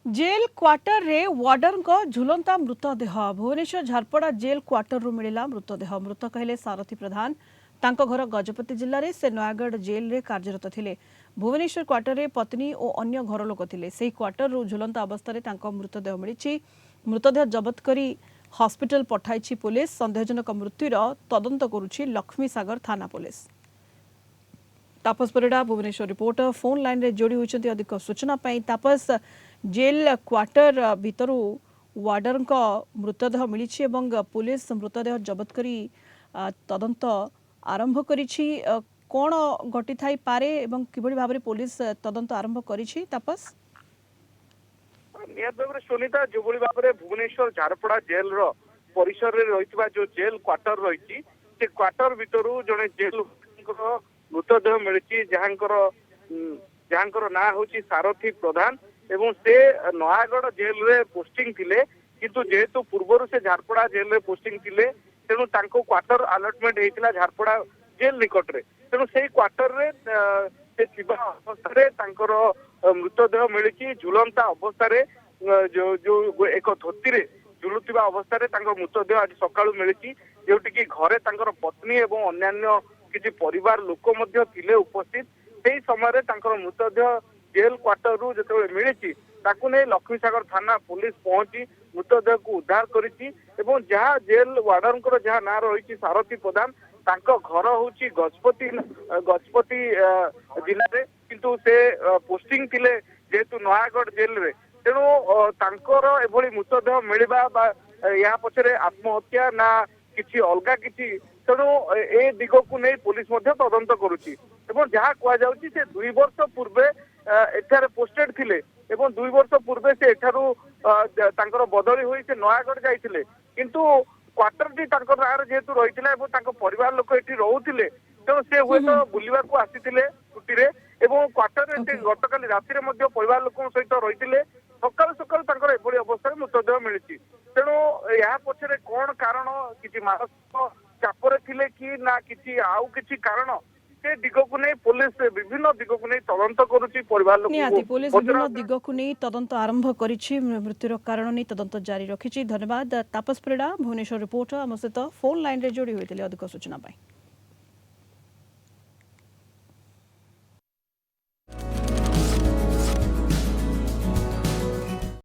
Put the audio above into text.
Jail quarter रे warden को झुलंता मृतदेह भुवनेश्वर झारपड़ा जेल क्वार्टर रु मिला मृतदेह मृत कहले सारथी प्रधान तांको घर गजपति जिले में से नयागढ़ जेल रे कार्यरत थिले। भुवनेश्वर क्वार्टर रे पत्नी और अन्य घर लोक थिले। सेही क्वार्टर रु झुलंता अवस्था रे तांको मृतदेह मिली। मृतदेह जबत करी हॉस्पिटल पठाई पुलिस। संदेहजनक मृत्युर तदंत करुछि लक्ष्मी सागर थाना police. Tapas Parida Bhubaneswar reporter phone line रे जोड़ी होइछन्ती अधिक सूचना पाई। तापस, जेल क्वार्टर भितरु वार्डर को मृतदेह मिली एवं पुलिस मृतदेह जबत करी तदंत आरंभ करिछि। कोन घटी थाई पारे एवं किबळी भाबरे पुलिस तदंत आरंभ करिछि? तापस निहत भाव सुनीता जो भाव में भुवनेश्वर झारपड़ा जेल परिसर में रही जो जेल क्वार्टर रही से क्वार्टर भितर जड़े जेल मृतदेह मिली जहाँकर ना हूँ सारथी प्रधान एवं से नयागढ़ जेल रे पोस्टिंग थिले किंतु जेहेतु पूर्वर से झारपड़ा जेल रे पोस्टिंग थिले तेणु तांको क्वार्टर अलॉटमेंट होता झारपड़ा जेल निकट रे तेणु से क्वार्टर रे से थिबा अवस्था तांकर मृतदेह मिली झुलंता अवस्था जो जो एक धोती रे झुलुवा अवस्था मृतदेह आज सकाळु मिली जोटि कि घरे तांकर पत्नी एवं अन्यान्य किसी परिवार लोक थिले उपस्थित से समय मृतदेह जेल क्वार्टर रु जो मिली लक्ष्मीसागर थाना पुलिस पहुंची मृतदेह को उद्धार करिछि एवं जहाँ जेल वार्डन जहाँ ना रही सारथी प्रधान तांको घर हूँ गजपति जिले में किंतु से पोस्टिंग थिले जेहेतु नयागढ़ जेल रे तेणु तांकर एभली मृतदेह मिलवा या पछरे आत्महत्या ना किछि अलगा किछि तेणु ए दिग को नहीं पुलिस तदंत करुछि एवं जहाँ कह जाउछि से 2 वर्ष पूर्वे एठारे पोस्टेड थिले एवं 2 वर्ष पूर्वे से एठारू तांकर बदली होई से नयागढ़ जाइथिले किंतु क्वार्टर टी तांकर नार जेहेतु रही एवं परिवार लोक एठी रहुथिले तेणु से हुए तो बुलिबा को आसीथिले छुट्टी रे एवं क्वार्टर रे गतकाली राति रे मध्य परिवार लोक सहित रही सकाल सकाल तांकर एभली अवस्था मृतदेह मिली तेणु या पछरे कौन कारण किछि मानसिक चापरे थिले कि ना किछि आउ किछि कारण से दिग को नहीं पुलिस विभिन्न दिग को नहीं तदंत करुछि परिवार लोक निहाती पुलिस विभिन्न दिग को नहीं तदंत आरंभ करिछि मृत्युर कारण नहीं तदंत जारी रखिछि। धन्यवाद तापस परिडा भुवनेश्वर रिपोर्टर आम सहित फोन लाइन रे जोड़ी होइतिले अधिक सूचना पाई।